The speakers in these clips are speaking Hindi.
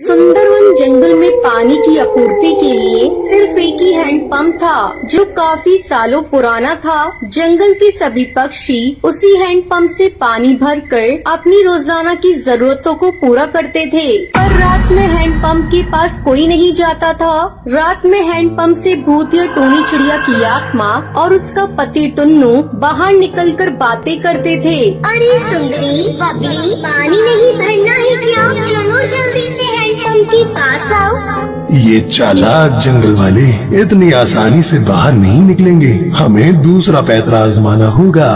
सुंदरवन जंगल में पानी की आपूर्ति के लिए सिर्फ एक ही हैंडपंप था जो काफी सालों पुराना था। जंगल के सभी पक्षी उसी हैंडपंप से पानी भरकर अपनी रोजाना की जरूरतों को पूरा करते थे। पर रात में हैंडपंप के पास कोई नहीं जाता था। रात में हैंडपंप से भूतिया टूनी चिड़िया की आत्मा और उसका पति टुन्नू बाहर निकलकर बातें करते थे। अरे सुंदरी बबली, पानी नहीं भरना है क्या? चलो जल्दी से हैंडपंप के पास आओ। ये चालाक जंगल वाले इतनी आसानी से बाहर नहीं निकलेंगे, हमें दूसरा पैतरा आजमाना होगा।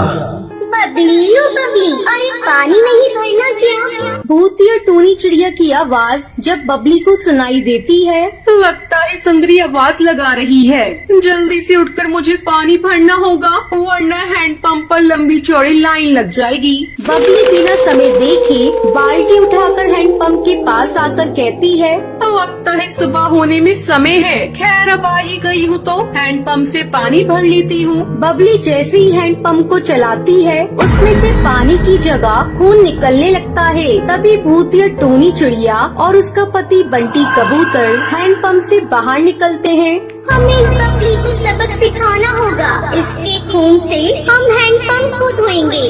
बबली ओ बबली, अरे पानी नहीं भरना क्या? भूतिया टूनी चिड़िया की आवाज जब बबली को सुनाई देती है, लगता है सुंदरी आवाज लगा रही है। जल्दी से उठकर मुझे पानी भरना होगा, वरना हैंडपंप पर लंबी चौड़ी लाइन लग जाएगी। बबली बिना समय देखे बाल्टी उठाकर हैंडपंप के पास आकर कहती है, लगता है सुबह होने में समय है। खैर अब आ ही गई हूँ तो हैंडपंप से पानी भर लेती हूँ। बबली जैसे ही हैंडपंप को चलाती है उसमें से पानी की जगह खून निकलने लगता है। तभी भूतिया टूनी चिड़िया और उसका पति बंटी कबूतर हैंडपंप से बाहर निकलते हैं। हमें इस बबली को सबक सिखाना होगा। इसके खून से हम हैंडपंप को धोएंगे।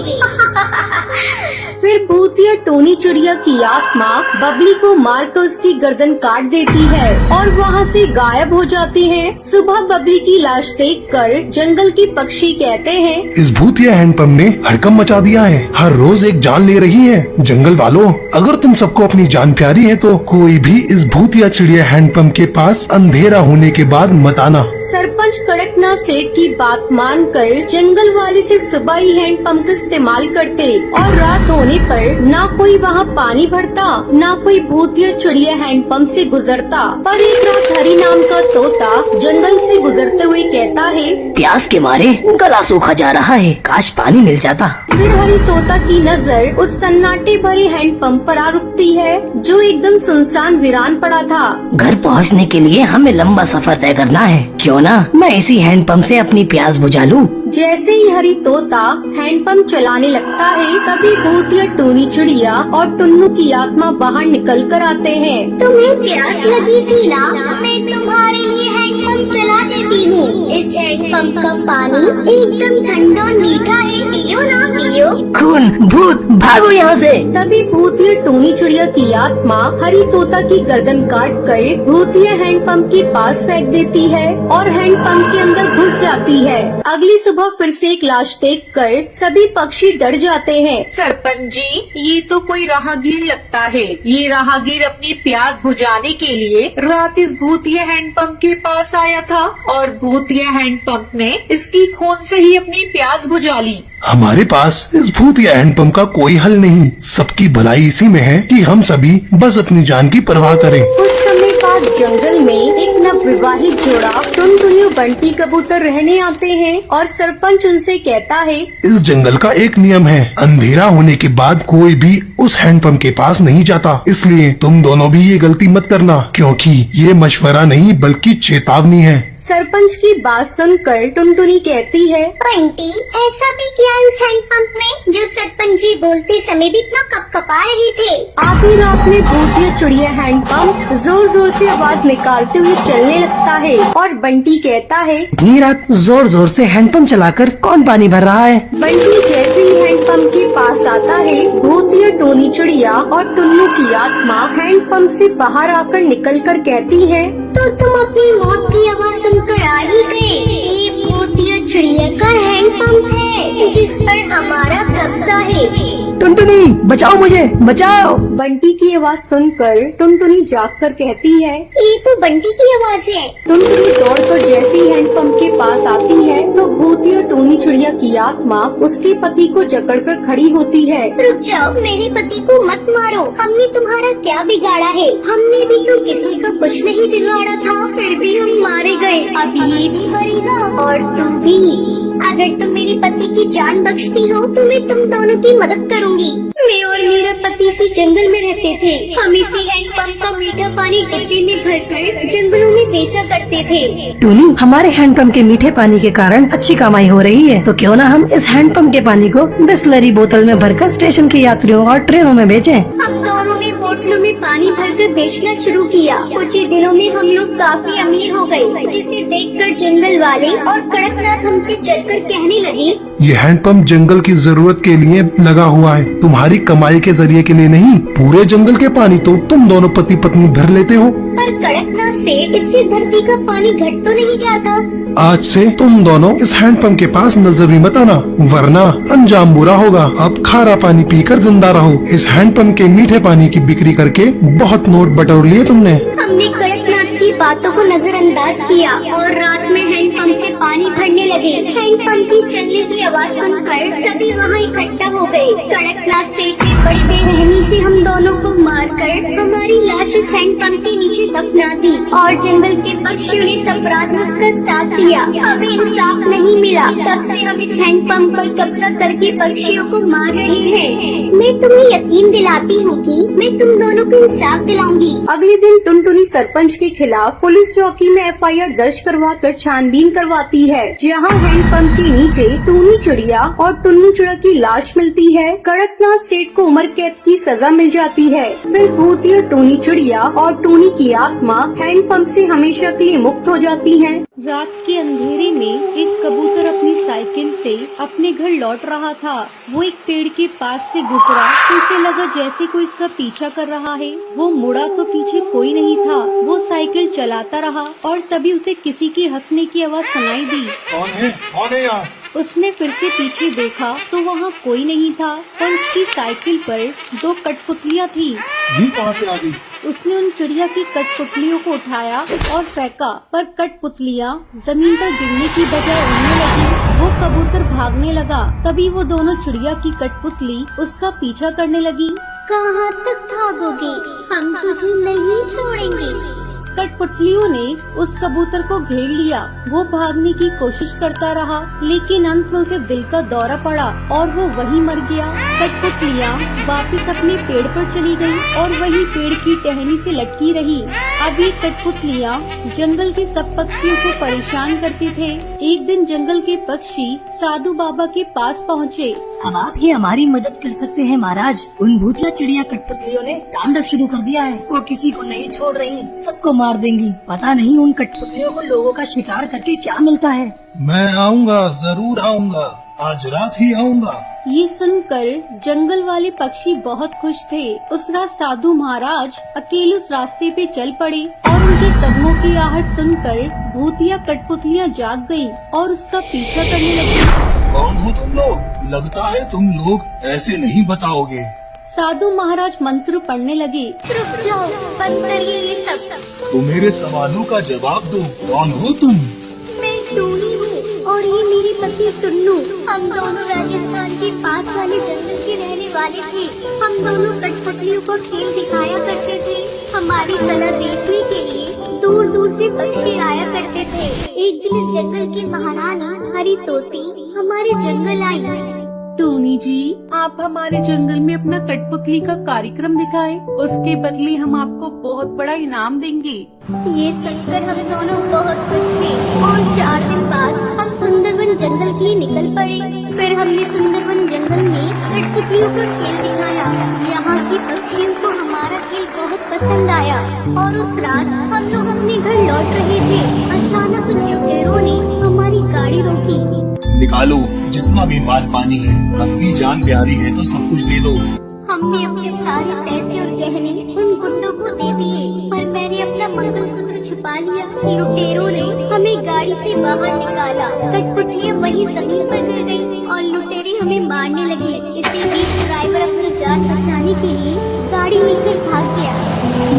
फिर भूतिया टूनी चिड़िया की आत्मा बबली को मारकर उसकी गर्दन काट देती है और वहाँ से गायब हो जाती है। सुबह बबली की लाश देखकर जंगल के पक्षी कहते हैं, इस भूतिया हैंडपंप ने हड़कंप मचा दिया है, हर रोज एक जान ले रही है। जंगल वालों, अगर तुम सबको अपनी जान प्यारी है तो कोई भी इस भूतिया चिड़िया हैंडपंप के पास अंधेरा होने के बाद मत आना। सरपंच कड़कनाथ सेठ की बात मानकर जंगल वाले सिर्फ सुबह ही हैंडपंप का इस्तेमाल करते और रात होने पर ना कोई वहाँ पानी भरता, ना कोई भूतिया चिड़िया हैंडपंप से गुजरता। पर एक रात हरी नाम का तोता जंगल से गुजरते हुए कहता है, प्यास के मारे गला सूखा जा रहा है, काश पानी मिल जाता। फिर हरी तोता की नजर उस सन्नाटे भरे हैंडपंप पर आ रुकती है जो एकदम सुनसान वीरान पड़ा था। घर पहुंचने के लिए हमें लंबा सफर तय करना है, क्यों ना मैं इसी हैंडपंप से अपनी प्यास बुझा लूं। जैसे ही हरी तोता हैंडपंप चलाने लगता है तभी भूतिया टूनी चिड़िया और टुन्नू की आत्मा बाहर निकल कर आते हैं। तुम्हें प्यास लगी थी ना? मैं तुम्हारे लिए हैंडपंप चला देती हूँ। इस हैंडपंप का पानी एकदम ठंडा और मीठा है, पियो ना पियो। खून, भूत, भागो यहाँ से। तभी भूतिया टूनी चिड़िया की आत्मा हरी तोता की गर्दन काट कर भूतिया हैंडपंप के पास फेंक देती है और हैंडपंप के अंदर घुस जाती है। अगली सुबह फिर से एक लाश देखकर सभी पक्षी डर जाते हैं। सरपंच जी, ये तो कोई राहगीर लगता है। ये राहगीर अपनी प्यास बुझाने के लिए रात इस भूतिया हैंडपंप के पास आया था और भूतिया हैंडपंप ने इसकी खून से ही अपनी प्यास बुझा ली। हमारे पास इस भूतिया हैंडपंप का कोई हल नहीं। सबकी भलाई इसी में है कि हम सभी बस अपनी जान की परवाह करें। कुछ समय बाद जंगल में एक नवविवाहित जोड़ा टुनटुनी और बंटी कबूतर रहने आते हैं और सरपंच उनसे कहता है, इस जंगल का एक नियम है, अंधेरा होने के बाद कोई भी उस हैंडपंप के पास नहीं जाता। इसलिए तुम दोनों भी ये गलती मत करना, क्योंकि ये मशवरा नहीं बल्कि चेतावनी है। सरपंच की बात सुनकर टुनटुनी कहती है, बंटी, ऐसा भी क्या उस हैंडपंप में जो सरपंच जी बोलते समय भी इतना कपकपा रहे थे? आधी रात में भूतिया चिड़िया हैंडपंप जोर जोर से आवाज निकालते हुए चलने लगता है और बंटी कहता है, इतनी रात जोर जोर से हैंडपंप चलाकर कौन पानी भर रहा है? बंटी जैसे ही हैंडपंप के पास आता है भूतिया टूनी चिड़िया और टुन्नू की आत्मा हैंडपंप से बाहर आकर निकल कर कहती है, तो तुम अपनी मौत की आवाज सुनकर आ ही गए। ये भूतिया चिड़िया का हैंडपंप है जिस पर हमारा कब्जा है। टुनटुनी, बचाओ मुझे, बचाओ। बंटी की आवाज सुनकर टुनटुनी जागकर कहती है, ये तो बंटी की आवाज है। टुनटुनी दौड़कर जैसे ही हैंडपंप के पास आती है तो भूतिया टूनी चिड़िया की आत्मा उसके पति को जकड़कर खड़ी होती है। रुक जाओ, मेरे पति को मत मारो। हमने तुम्हारा क्या बिगाड़ा है? हमने भी तो किसी का कुछ नहीं बिगाड़ा था, फिर भी हम मारे गए। अब ये भी मरेगा और तुम भी। अगर तुम मेरे पति की जान बख्शती हो तो मैं तुम दोनों की मदद करूंगी। मैं और मेरा पति इसी जंगल में रहते थे। हम इसी हैंडपंप का मीठा पानी डिब्बे में भरकर जंगलों में बेचा करते थे। टूनी, हमारे हैंडपंप के मीठे पानी के कारण अच्छी कमाई हो रही है, तो क्यों ना हम इस हैंडपंप के पानी को बिस्लरी बोतल में भरकर स्टेशन के यात्रियों और ट्रेनों में बेचें। हम दोनों ने बोतलों में पानी भरकर बेचना शुरू किया। कुछ ही दिनों में हम लोग काफी अमीर हो गए, जिसे देखकर जंगल वाले और कड़कनाथ हमसे चलकर कहने लगे, ये हैंडपंप जंगल की जरूरत के लिए लगा हुआ है, तुम्हारी कमाई के जरिए के लिए नहीं। पूरे जंगल के पानी तो तुम दोनों पति पत्नी भर लेते हो। पर कड़कनाथ सेठ, इससे धरती का पानी घट तो नहीं जाता। आज से तुम दोनों इस हैंडपंप के पास नजर भी मत आना, वरना अंजाम बुरा होगा। अब खारा पानी पीकर जिंदा रहो। इस हैंडपंप के मीठे पानी की बिक्री करके बहुत नोट बटोर लिए तुमने। हमने कड़कनाथ की बातों को नजरअंदाज किया और रात में हैंडपंप से पानी भरने लगे। हैंडपंप की चलने की आवाज सुनकर सभी वहाँ इकट्ठा हो गए। कड़कनाथ सेठ ने बड़ी बेरहमी से हम दोनों को मारकर हमारी लाश इस हैंडपंप के नीचे दफना दी और जंगल के पक्षियों ने इस अपराध में उसका साथ दिया। हमें इंसाफ नहीं मिला, तब से हम इस हैंडपंप पर कब्जा करके पक्षियों को मार रहे हैं। मैं तुम्हें यकीन दिलाती हूँ कि मैं तुम दोनों को इंसाफ दिलाऊंगी। अगले दिन टुनटुनी सरपंच के खिलाफ पुलिस चौकी में FIR दर्ज करवाकर छानबीन करवाती है, जहां हैंडपंप के नीचे टूनी चिड़िया और टुन्नू चिड़ा की लाश मिलती है। कड़कनाथ सेठ को उम्र कैद की सजा मिल जाती है। फिर भूतिया टूनी चिड़िया और टूनी की आत्मा हैंडपंप से हमेशा के लिए मुक्त हो जाती है। रात के अंधेरे में एक कबूतर अपनी साइकिल से अपने घर लौट रहा था। वो एक पेड़ के पास से गुजरा तो उसे लगा जैसे कोई इसका पीछा कर रहा है। वो मुड़ा तो पीछे कोई नहीं था। वो साइकिल चलाता रहा और तभी उसे किसी के हंसने की आवाज सुनाई दी। कौन है यहाँ? उसने फिर से पीछे देखा तो वहाँ कोई नहीं था और उसकी साइकिल पर 2 कठपुतलियाँ थी। ये कहाँ से आ गई? उसने उन चिड़िया की कठपुतलियों को उठाया और फेंका, पर कठपुतलियाँ जमीन पर गिरने की बजाय उड़ने लगी। वो कबूतर भागने लगा। तभी वो दोनों चिड़िया की कठपुतली उसका पीछा करने लगी। कहाँ तक भागोगे? हम तुझे नहीं छोड़ेंगे। कठपुतलियों ने उस कबूतर को घेर लिया। वो भागने की कोशिश करता रहा, लेकिन अंत में उसे दिल का दौरा पड़ा और वो वहीं मर गया। कठपुतलियाँ वापस अपने पेड़ पर चली गयी और वहीं पेड़ की टहनी से लटकी रही। अब ये कठपुतलियाँ जंगल के सब पक्षियों को परेशान करते थे। एक दिन जंगल के पक्षी साधु बाबा के पास पहुँचे। अब आप ही हमारी मदद कर सकते हैं महाराज। उन भूतिया चिड़िया कठपुतलियों ने तांडव शुरू कर दिया है। वो किसी को नहीं छोड़ रही, सबको मार देंगी। पता नहीं उन कठपुतलियों को लोगों का शिकार करके क्या मिलता है। मैं आऊँगा, जरूर आऊँगा, आज रात ही आऊँगा। ये सुनकर जंगल वाले पक्षी बहुत खुश थे। उस रात साधु महाराज अकेले उस रास्ते पे चल पड़े और उनके कदमों की आहट सुनकर भूतिया कठपुतलियाँ जाग गयीं और उसका पीछा करने लगी। कौन हो तुम लोग? लगता है तुम लोग ऐसे नहीं बताओगे। साधु महाराज मंत्र पढ़ने लगे। रुक जाओ, बंद करिए ये सब। तो मेरे सवालों का जवाब दो। कौन हो तुम? मैं टूनी हूँ और ये मेरे पति टुन्नू। हम दोनों राजस्थान के पास वाले जंगल के रहने वाले थे। हम दोनों कठपुतलियों को खेल दिखाया करते थे। हमारी कला देखने के लिए दूर दूर से पक्षी आया करते थे। एक दिन इस जंगल की महारानी हरी तोती हमारे जंगल आई। टूनी जी, आप हमारे जंगल में अपना कठपुतली का कार्यक्रम दिखाएं, उसके बदले हम आपको बहुत बड़ा इनाम देंगे। ये सुनकर हम दोनों बहुत खुश थे और 4 दिन बाद हम सुंदरवन जंगल के लिए निकल पड़े। फिर हमने सुंदरवन जंगल में कठपुतलियों का खेल दिखाया। यहाँ के पक्षियों को हमारा खेल बहुत पसंद आया और उस रात हम लोग अपने घर लौट रहे थे। अचानक कुछ लुटेरों ने हमारी गाड़ी रोकी। निकालो जितना भी माल पानी है। अपनी जान प्यारी है तो सब कुछ दे दो। हमने अपने सारे पैसे और गहने उन गुंडों को दे दिए, पर मैंने अपना मंगलसूत्र छुपा लिया। लुटेरों ने हमें गाड़ी से बाहर निकाला। कठपुतलियाँ वहीं जमीन पर गिर गयी और लुटेरे हमें मारने लगे। इसी बीच ड्राइवर अपनी जान बचाने के लिए गाड़ी लेकर भाग गया।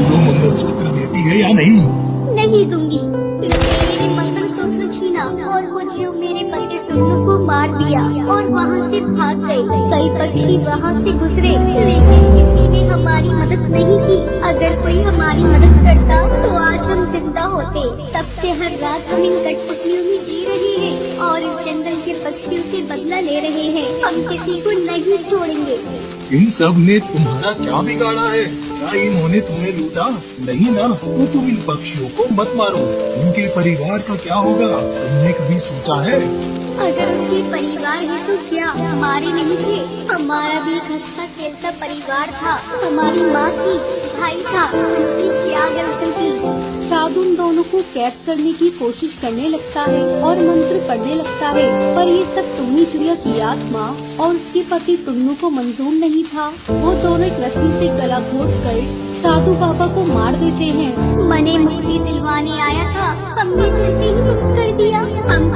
तू मंगलसूत्र देती है या नहीं? नहीं दूंगी। लुटेरे ने मंगलसूत्र छीना और मुझे और मेरे पति टुन्नू को मार दिया और वहाँ से भाग गए। कई पक्षी वहाँ से गुजरे, लेकिन किसी ने हमारी मदद नहीं की। अगर कोई हमारी मदद करता तो आज हम जिंदा होते। तब से हर रात हम इन कठपुतलियों में जी रहे हैं और इस जंगल के पक्षियों से बदला ले रहे हैं। हम किसी को नहीं छोड़ेंगे। इन सब ने तुम्हारा क्या बिगाड़ा है? क्या इन्होंने तुम्हें लूटा? नहीं ना, तो तुम इन पक्षियों को मत मारो। इनके परिवार का क्या होगा? तुमने कभी सोचा है? अगर उनके परिवार है तो क्या हमारे नहीं थे? हमारा भी एक हंसता खेलता परिवार था। हमारी माँ थी, भाई था, उसकी क्या गलती थी? साधु उन दोनों को कैद करने की कोशिश करने लगता है और मंत्र पढ़ने लगता है, पर ये सब टुन्नी चिड़िया की आत्मा और उसके पति टुन्नू को मंजूर नहीं था। वो दोनों एक रस्सी से गला घोट कर साधु बाबा को मार देते हैं। मने मुक्ति दिलवाने आया था, हमने तो इसे ही मुक्त कर दिया। हम